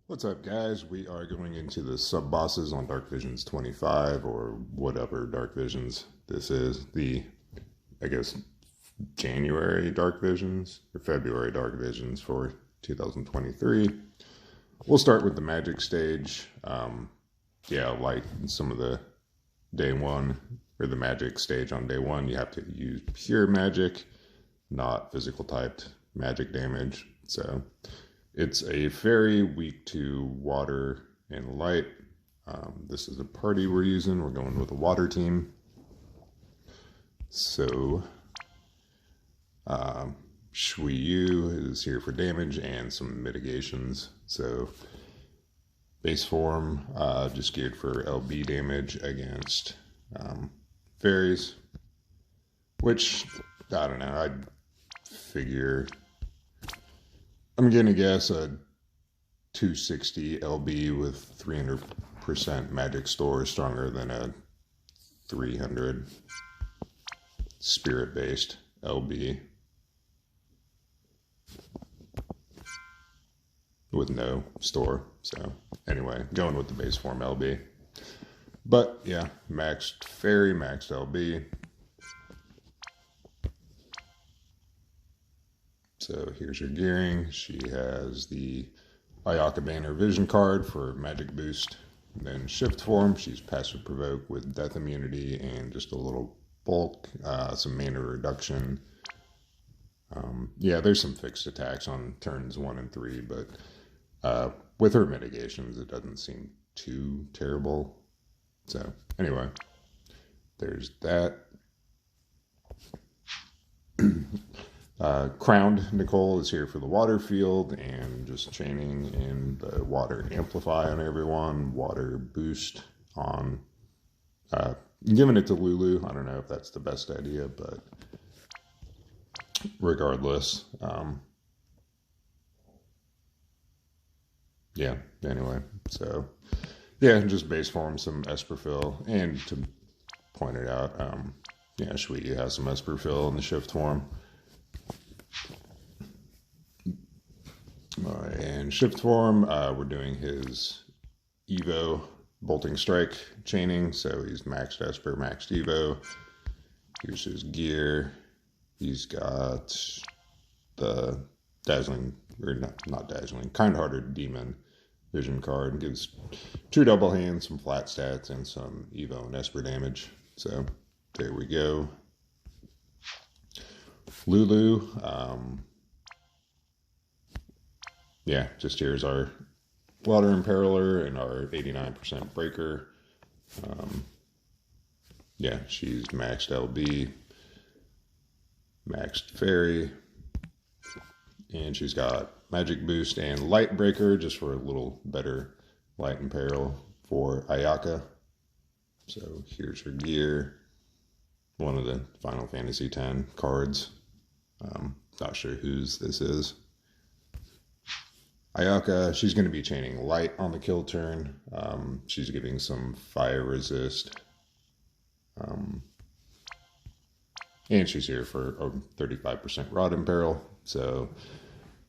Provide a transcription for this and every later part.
What's up, guys? We are going into the sub bosses on Dark Visions 25 or whatever Dark Visions this is. I guess, January Dark Visions or February Dark Visions for 2023. We'll start with the magic stage. Like some of the day one or the magic stage on day one, you have to use pure magic, not physical typed magic damage. So it's a fairy weak to water and light. This is a party we're using. We're going with a water team. So Shui Yu is here for damage and some mitigations. So base form, just geared for LB damage against fairies, which, I don't know, I'd figure, I'm going to guess a 260 LB with 300% magic store is stronger than a 300 spirit-based LB with no store. So anyway, going with the base form LB. But yeah, maxed fairy, maxed LB. So here's your gearing. She has the Ayaka Banner Vision card for magic boost. And then shift form, she's passive provoke with death immunity and just a little bulk, some mana reduction. There's some fixed attacks on turns 1 and 3, but with her mitigations, it doesn't seem too terrible. So anyway, there's that. Crowned Nicole is here for the water field and just chaining in the water amplify on everyone, water boost on, giving it to Lulu. I don't know if that's the best idea, but regardless, anyway, so just base form some Esperfill, and to point it out, Shui has some Esperfill in the shift form. And shift form, we're doing his Evo bolting strike chaining, so he's maxed Esper, maxed Evo. Here's his gear. He's got the dazzling, or not dazzling, kind-hearted demon vision card. Gives 2 double hands, some flat stats, and some Evo and Esper damage. So there we go. Lulu, just here's our Water Imperiler and our 89% Breaker. She's maxed LB, maxed Fairy, and she's got Magic Boost and Light Breaker just for a little better Light Imperil for Ayaka. So here's her gear. One of the Final Fantasy X cards. Not sure whose this is. Ayaka, she's going to be chaining light on the kill turn. She's giving some fire resist. And she's here for a 35% Rod Imperil. So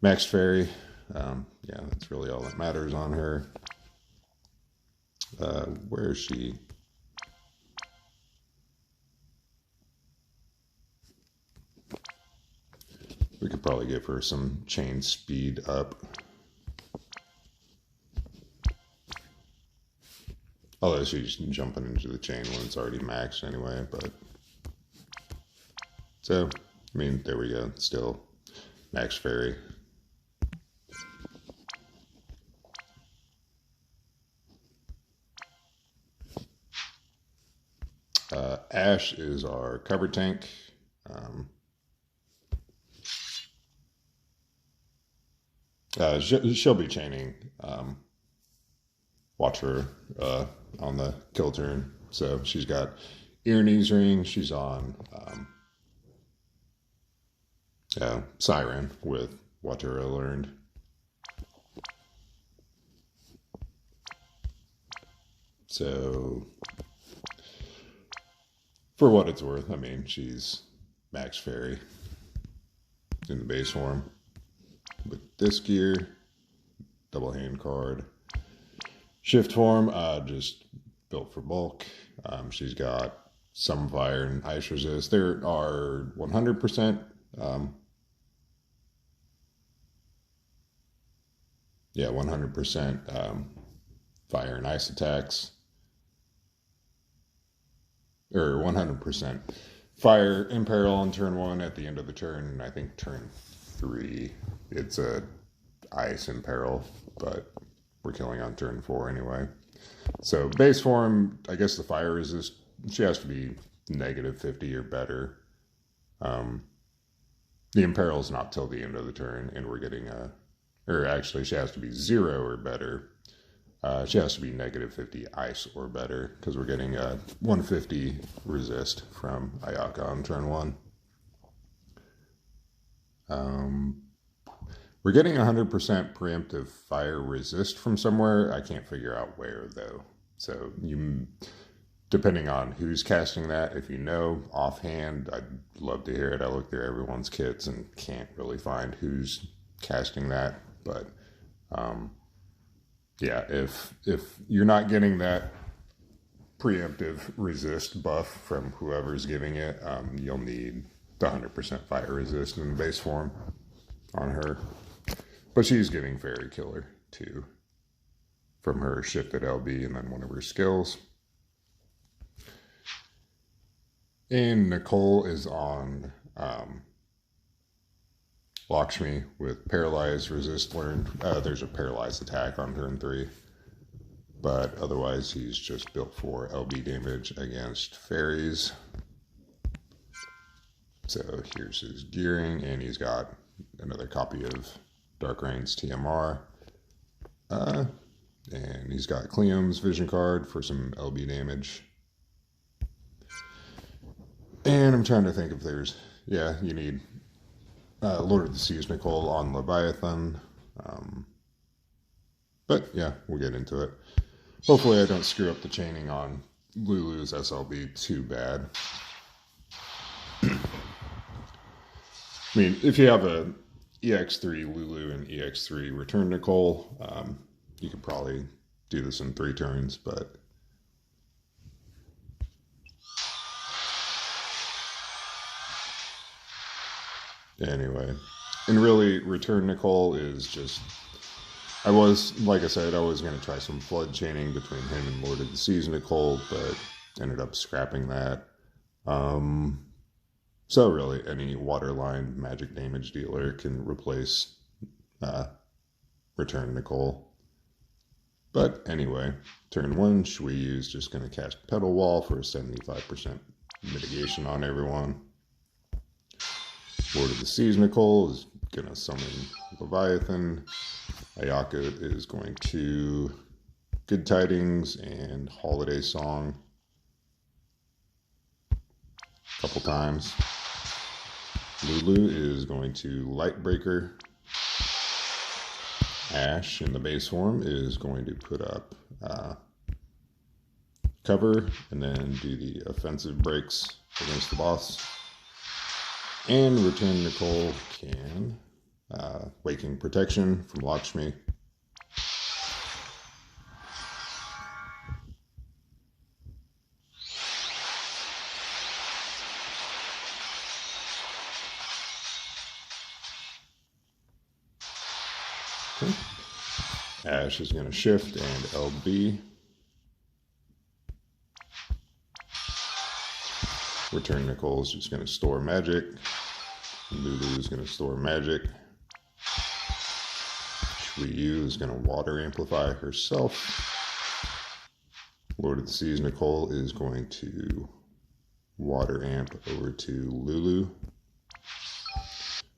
Max Fairy, that's really all that matters on her. Where is she? We could probably give her some chain speed up. Although she's jumping into the chain when it's already maxed anyway, but... So, there we go. Still max Fairy. Ash is our cover tank. She'll be chaining Watcher on the kill turn. So she's got Ear Knees Ring. She's on Siren with Watcher learned. So for what it's worth, she's Max Fairy in the base form. With this gear, double hand card. Shift form, just built for bulk. She's got some fire and ice resist. There are 100%. 100% fire and ice attacks. Or 100% fire imperil on turn 1 at the end of the turn. And I think turn 3, it's a ice imperil, but we're killing on turn 4 anyway. So base form, I guess the fire resist, she has to be -50 or better. The imperil is not till the end of the turn, and we're getting or actually she has to be 0 or better. She has to be -50 ice or better, because we're getting a 150 resist from Ayaka on turn 1. We're getting 100% preemptive fire resist from somewhere. I can't figure out where, though. So depending on who's casting that, if you know offhand, I'd love to hear it. I looked through everyone's kits and can't really find who's casting that. But yeah, if you're not getting that preemptive resist buff from whoever's giving it, you'll need the 100% fire resist in the base form on her. But she's getting Fairy Killer too from her shifted LB and then one of her skills. And Nicole is on Lakshmi with Paralyzed resist learned. There's a Paralyzed attack on turn 3. But otherwise, he's just built for LB damage against fairies. So here's his gearing, and he's got another copy of Dark Reign's TMR. And he's got Cleum's vision card for some LB damage. And I'm trying to think if there's, you need Lord of the Seas Nicole on Leviathan. But yeah, we'll get into it. Hopefully I don't screw up the chaining on Lulu's SLB too bad. I mean, if you have a EX3 Lulu and EX3 Return Nicole, you could probably do this in 3 turns, but anyway. And really, Return Nicole is just, like I said, I was going to try some flood chaining between him and Lord of the Seas Nicole, but ended up scrapping that. So really, any waterline magic damage dealer can replace Return Nicole. But anyway, turn 1, Shui is just going to cast Petal Wall for a 75% mitigation on everyone. Lord of the Seas Nicole is going to summon Leviathan. Ayaka is going to Good Tidings and Holiday Song a couple times. Lulu is going to Lightbreaker. Ash in the base form is going to put up cover and then do the offensive breaks against the boss. And Return Nicole can Waking Protection from Lakshmi. Okay. Ash is going to shift and LB. Return Nicole is just going to store magic. Lulu is going to store magic. Shuyu is going to water amplify herself. Lord of the Seas Nicole is going to water amp over to Lulu.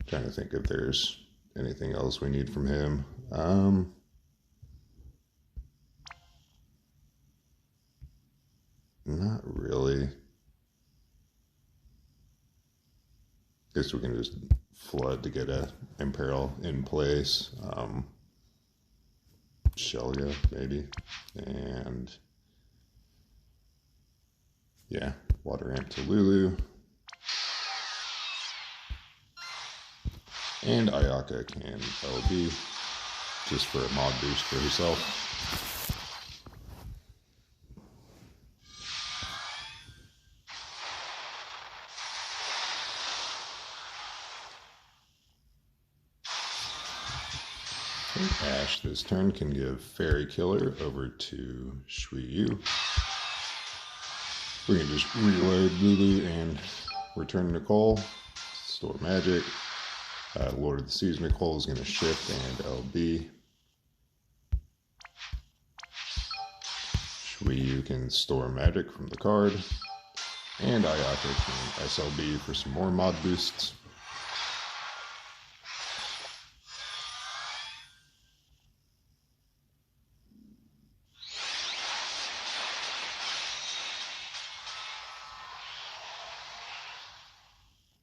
Trying to think if there's anything else we need from him. Not really. Guess we can just flood to get a imperil in place. Shelia, maybe. And yeah, water amp to Lulu. And Ayaka can LB. just for a mod boost for herself. Ash this turn can give Fairy Killer over to Shui Yu. We can just reload Lulu and return Nicole, store magic. Lord of the Seas Nicole is going to shift and LB. Shui Yu can store magic from the card. And Ayaka can SLB for some more mod boosts.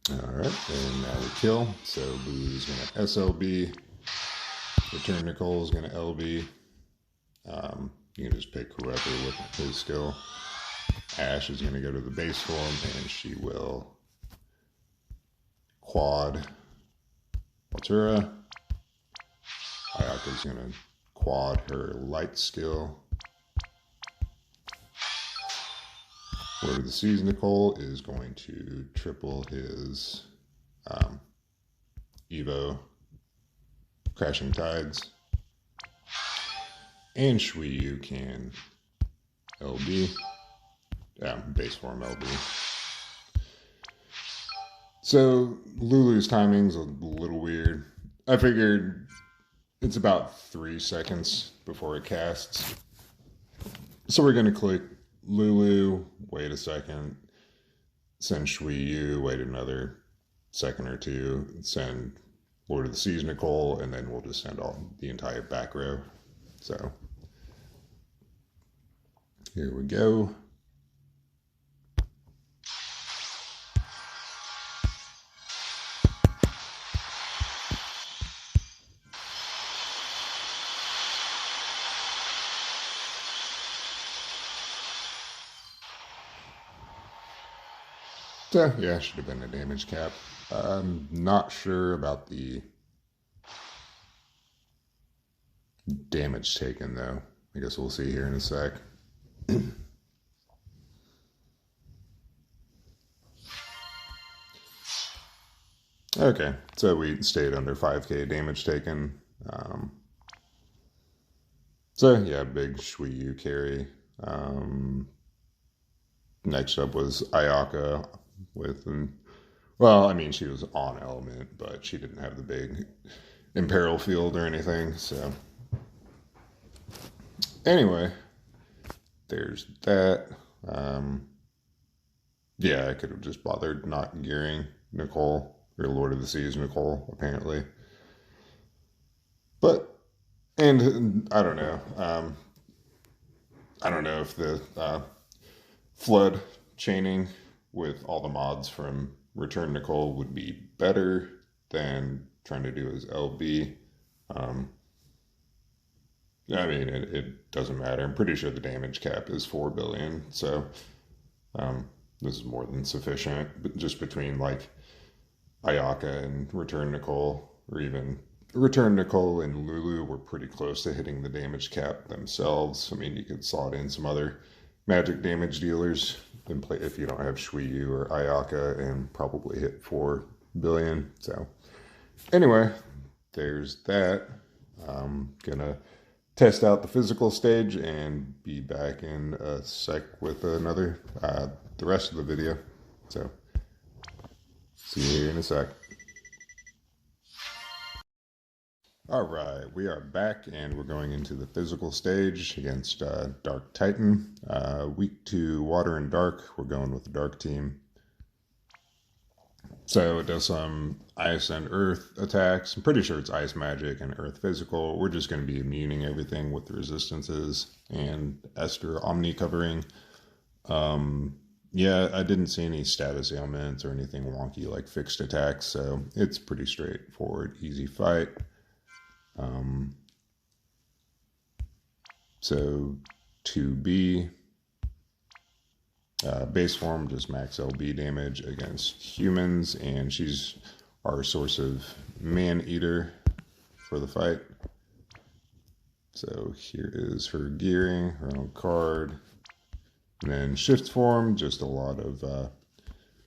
Alright, and now we kill. So Blue's going to SLB. Return Nicole is going to LB. You can just pick whoever with his skill. Ash is going to go to the base form, and she will quad Altura. Ayaka is going to quad her light skill. Lord of the Seas Nicole is going to triple his Evo Crashing Tides. And Shui Yu can LB. Base form LB. So Lulu's timing's a little weird. I figured it's about 3 seconds before it casts. So we're going to click Lulu, wait a second, send Shui Yu, wait another second or two, send Lord of the Seas Nicole, and then we'll just send all the entire back row. So here we go. So, yeah, should have been a damage cap. I'm not sure about the damage taken, though. I guess we'll see here in a sec. Okay, so we stayed under 5k damage taken. So, yeah, big Shui Yu carry. Next up was Ayaka with, well, I mean, she was on element, but she didn't have the big imperil field or anything, so. Anyway, there's that. Yeah, I could have just bothered not gearing Nicole, or Lord of the Seas Nicole, apparently. But, and I don't know. I don't know if the flood chaining with all the mods from Return Nicole would be better than trying to do as LB. I mean, it doesn't matter. I'm pretty sure the damage cap is 4 billion, so this is more than sufficient. But just between like Ayaka and Return Nicole, or even Return Nicole and Lulu, were pretty close to hitting the damage cap themselves. I mean, you could slot in some other magic damage dealers and play if you don't have Shui Yu or Ayaka, and probably hit 4 billion. So anyway, there's that. I'm gonna test out the physical stage and be back in a sec with another the rest of the video. So see you here in a sec. All right, we are back, and we're going into the physical stage against Dark Titan. Week 2, Water and Dark. We're going with the Dark team. So it does some Ice and Earth attacks. I'm pretty sure it's Ice Magic and Earth Physical. We're just going to be immuning everything with the resistances and Esther Omni covering. Yeah, I didn't see any status ailments or anything wonky like fixed attacks, so it's pretty straightforward, easy fight. So 2B, base form, just max LB damage against humans, and she's our source of Man-Eater for the fight. So here is her gearing, her own card. And then shift form, just a lot of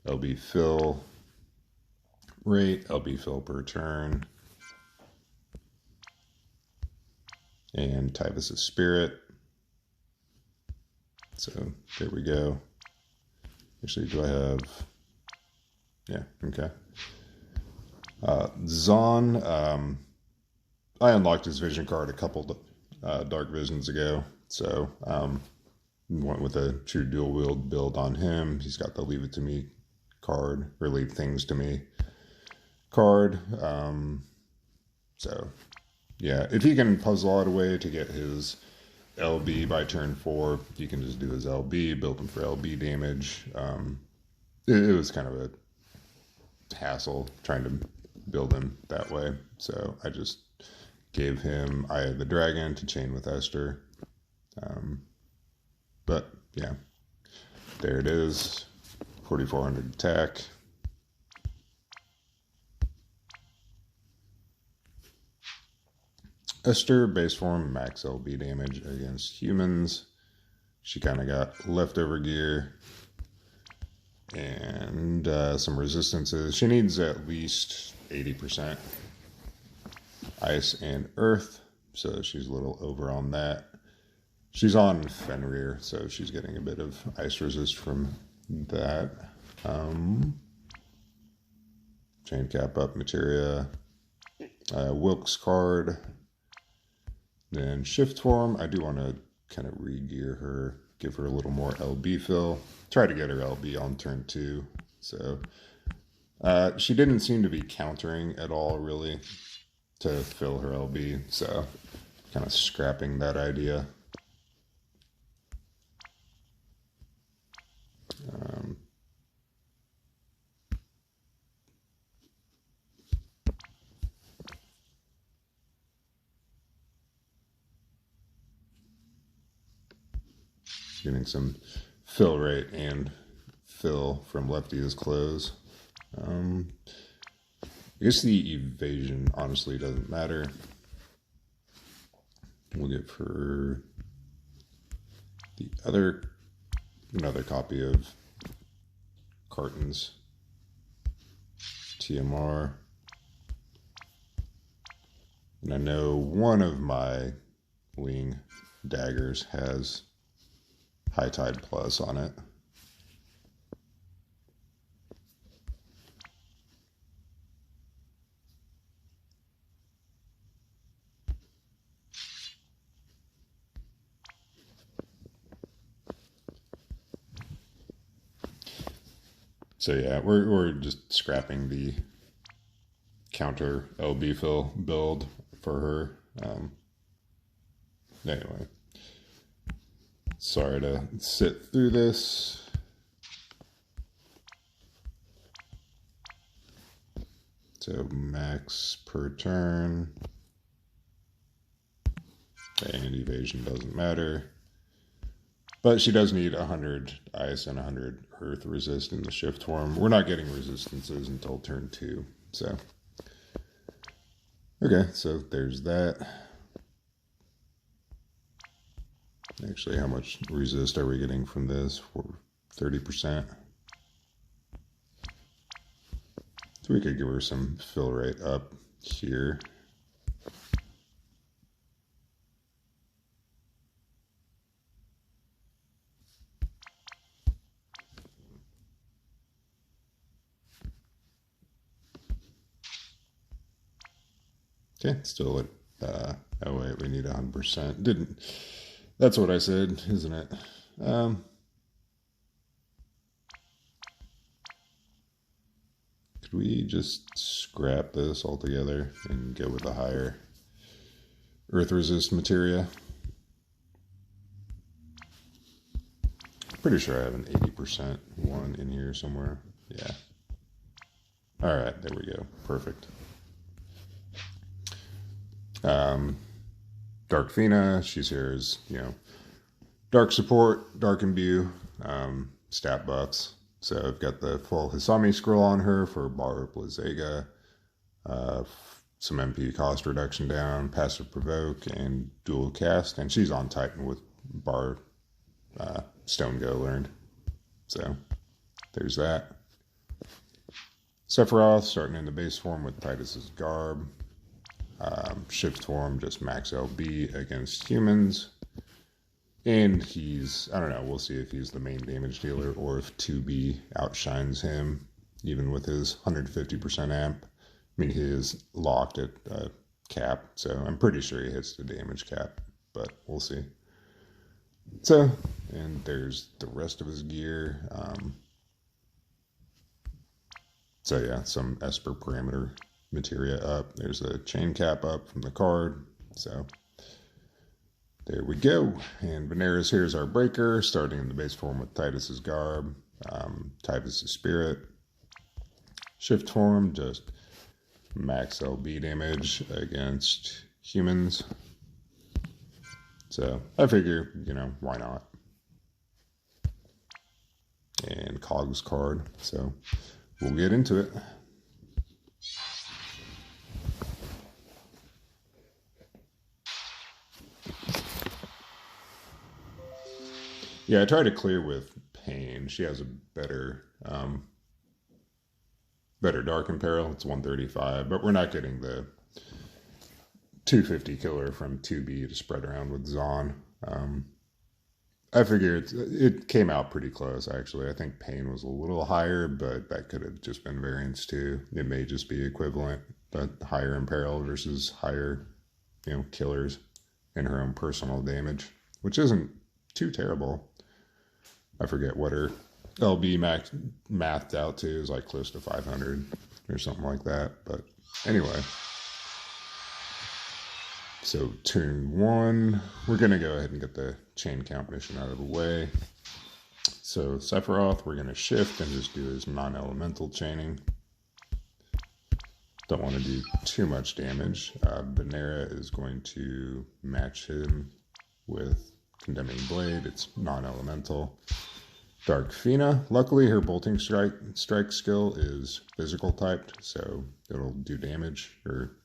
LB fill rate, LB fill per turn. And Typhus of Spirit. So there we go. Actually, do I have... Yeah, okay. Zon, I unlocked his vision card a couple Dark Visions ago, so went with a true dual wield build on him. He's got the Leave It To Me card, or Leave Things To Me card. So yeah, if he can puzzle out a way to get his LB by turn 4, you can just do his LB, build him for LB damage. It was kind of a hassle trying to build him that way, so I just gave him Eye of the Dragon to chain with Esther. But yeah, there it is. 4,400 attack. Esther, base form, max LB damage against humans. She kind of got leftover gear and some resistances. She needs at least 80% ice and earth, so she's a little over on that. She's on Fenrir, so she's getting a bit of ice resist from that. Chain cap up materia. Wilkes card. Then shift form. I do want to kind of re-gear her, give her a little more LB fill. Try to get her LB on turn 2. So she didn't seem to be countering at all, really, to fill her LB. So kind of scrapping that idea. Getting some fill rate and fill from Lefty's close. I guess the evasion honestly doesn't matter. We'll get for the another copy of Carton's TMR. And I know one of my wing daggers has High Tide Plus on it. So yeah, we're just scrapping the counter LB fill build for her. Anyway. Sorry to sit through this. So max per turn. And evasion doesn't matter. But she does need 100 ice and 100 earth resist in the shift form. We're not getting resistances until turn 2. So, okay, so there's that. Actually, how much resist are we getting from this? For 30%. So we could give her some fill rate up here. Okay, still at, oh wait, we need 100%. Didn't, that's what I said, isn't it? Could we just scrap this altogether and go with a higher earth resist materia? Pretty sure I have an 80% one in here somewhere. Yeah. All right, there we go. Perfect. Dark Fina, she's here as, you know, dark support, dark imbue, stat buffs. So I've got the full Hisami scroll on her for Bar Blazega, some MP cost reduction down, passive provoke, and dual cast. And she's on Titan with bar Stone Go learned. So there's that. Sephiroth starting in the base form with Titus's Garb. Shift form, just max LB against humans. And he's, I don't know, we'll see if he's the main damage dealer or if 2B outshines him, even with his 150% amp. I mean, he is locked at cap, so I'm pretty sure he hits the damage cap, but we'll see. So, and there's the rest of his gear. So yeah, some Esper parameter materia up. There's a chain cap up from the card. So there we go. And Veneris here is our breaker, starting in the base form with Titus's Garb, Titus's Spirit. Shift form, just max LB damage against humans. So I figure, you know, why not? And Cog's card. So we'll get into it. Yeah, I try to clear with Pain. She has a better Dark Imperil. It's 135, but we're not getting the 250 killer from 2B to spread around with Zon. I figure it came out pretty close, actually. I think Pain was a little higher, but that could have just been variance too. It may just be equivalent, but higher Imperil versus higher, you know, killers in her own personal damage, which isn't too terrible. I forget what her LB mathed out to, is like close to 500 or something like that. But anyway, so turn 1, we're going to go ahead and get the chain count mission out of the way. So Sephiroth, we're going to shift and just do his non-elemental chaining. Don't want to do too much damage. Venera is going to match him with Condemning Blade. It's non-elemental. Dark Fina, luckily her bolting strike skill is physical typed, so it'll do damage or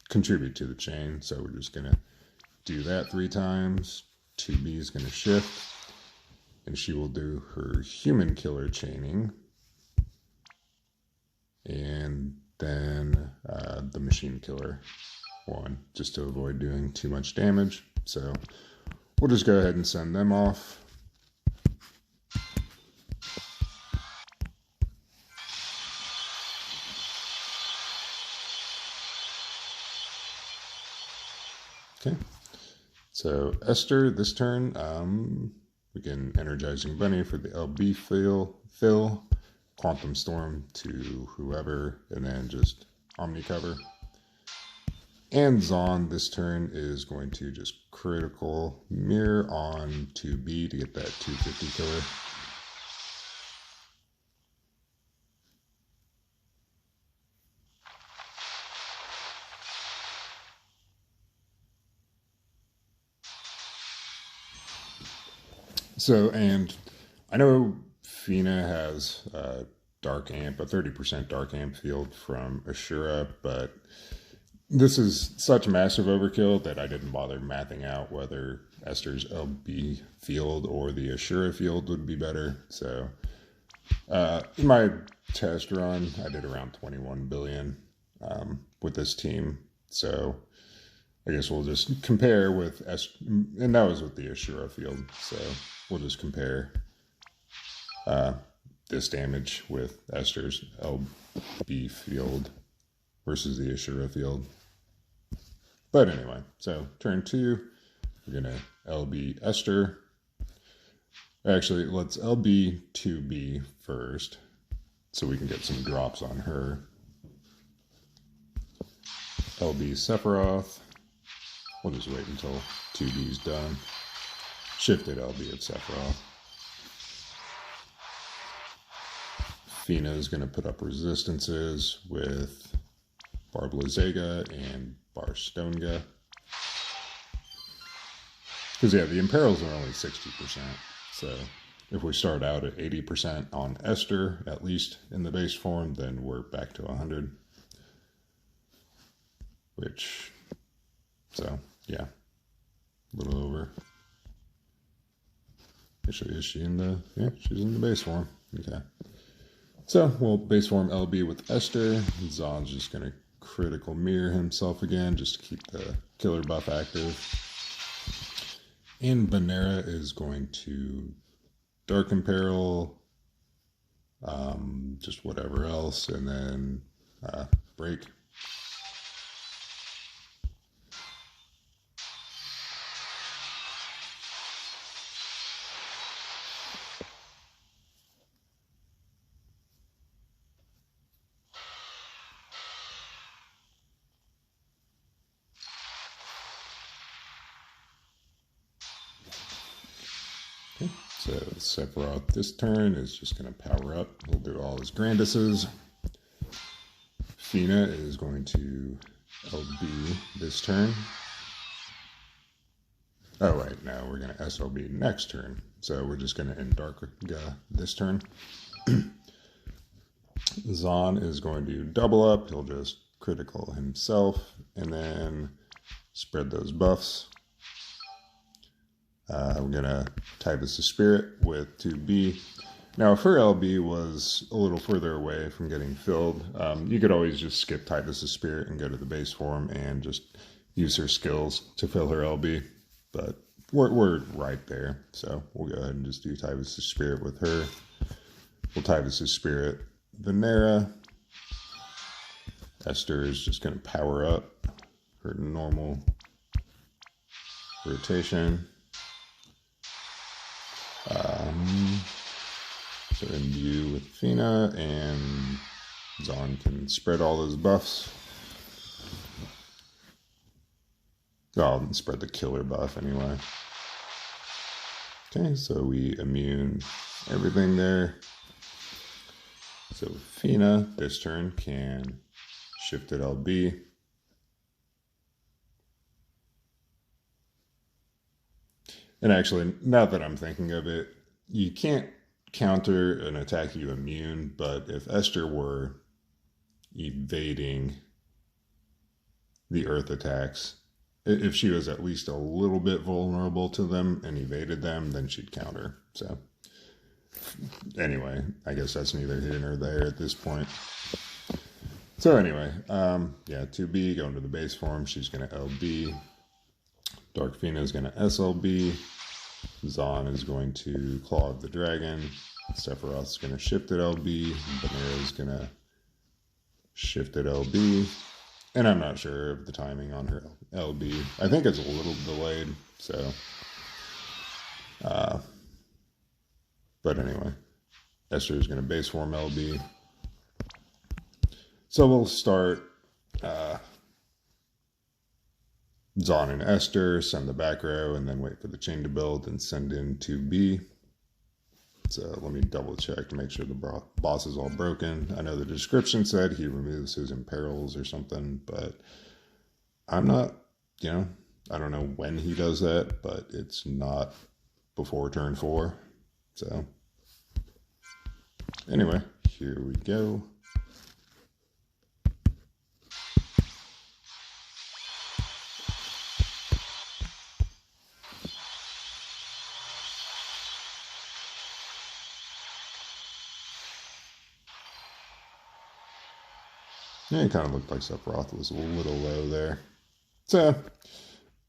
contribute to the chain. So we're just gonna do that 3 times. 2B is gonna shift, and she will do her human killer chaining, and then the machine killer one, just to avoid doing too much damage. So we'll just go ahead and send them off. Okay, so Esther this turn, again, Energizing Bunny for the LB fill, Quantum Storm to whoever, and then just Omni Cover. And Zon this turn is going to just critical mirror on 2B to get that 250 killer. So, and I know Fina has Dark Amp, a 30% Dark Amp field from Ashura, but this is such massive overkill that I didn't bother mathing out whether Esther's LB field or the Ashura field would be better. So, in my test run, I did around 21 billion with this team. So, I guess we'll just compare with and that was with the Ashura field. So we'll just compare this damage with Esther's LB field versus the Ashura field. But anyway, so turn 2, we're gonna LB Esther. Actually, let's LB 2B first, so we can get some drops on her. LB Sephiroth. We'll just wait until 2B's done. Shifted LB at Sephiroth. Fina is going to put up resistances with Bar Blazega and Bar Stonega. Because, yeah, the Imperils are only 60%. So if we start out at 80% on Esther, at least in the base form, then we're back to 100. which, so, yeah, a little over. Actually, is she in the, yeah, she's in the base form. Okay. So, we'll base form LB with Esther. Zahn's just going to critical mirror himself again, just to keep the killer buff active. And Venera is going to Dark Imperil, just whatever else, and then break. Okay, so Sephiroth this turn is just going to power up. He'll do all his Granduses. Fina is going to LB this turn. Oh, wait, no, we're going to SLB next turn. So we're just going to end Dark this turn. Zahn is going to double up. He'll just critical himself and then spread those buffs. We're going to Typhus the Spirit with 2B. Now, if her LB was a little further away from getting filled, you could always just skip Typhus the Spirit and go to the base form and just use her skills to fill her LB. But we're right there, so we'll go ahead and just do Typhus the Spirit with her. We'll Typhus the Spirit Venera. Esther is just going to power up her normal rotation. So imbue with Fina, and Zahn can spread all those buffs. I'll spread the killer buff anyway. Okay, so we immune everything there. So Fina this turn can shift at LB. And actually, now that I'm thinking of it, you can't counter an attack you immune, but if Esther were evading the earth attacks, if she was at least a little bit vulnerable to them and evaded them, then she'd counter. So anyway, I guess that's neither here nor there at this point. So anyway, yeah, 2B going to the base form. She's going to LB. Dark Fina is going to SLB. Zahn is going to Claw of the Dragon. Sephiroth is going to shift at LB. Venera is going to shift at LB. And I'm not sure of the timing on her LB. I think it's a little delayed, so. But anyway, Esther is going to base form LB. So we'll start Zahn and Esther, send the back row, and then wait for the chain to build and send in 2B. So let me double check to make sure the boss is all broken. I know the description said he removes his imperils or something, but I'm not, I don't know when he does that, but it's not before turn 4. So anyway, here we go. Yeah, it kind of looked like Sephiroth was a little low there. So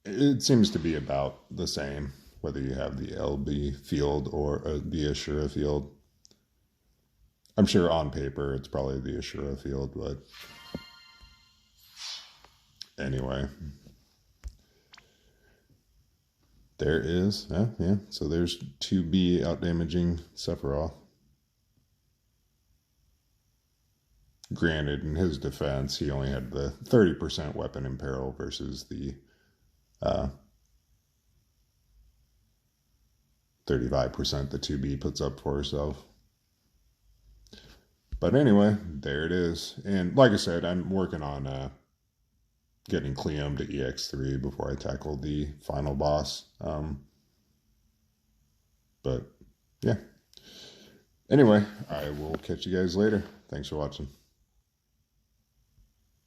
it seems to be about the same, whether you have the LB field or the Ashura field. I'm sure on paper it's probably the Ashura field, but anyway. There is, yeah, so there's 2B outdamaging Sephiroth. Granted, in his defense, he only had the 30% weapon imperil versus the 35% the 2B puts up for herself. But anyway, there it is. And like I said, I'm working on getting Cleom to EX3 before I tackle the final boss. But yeah. Anyway, I will catch you guys later. Thanks for watching.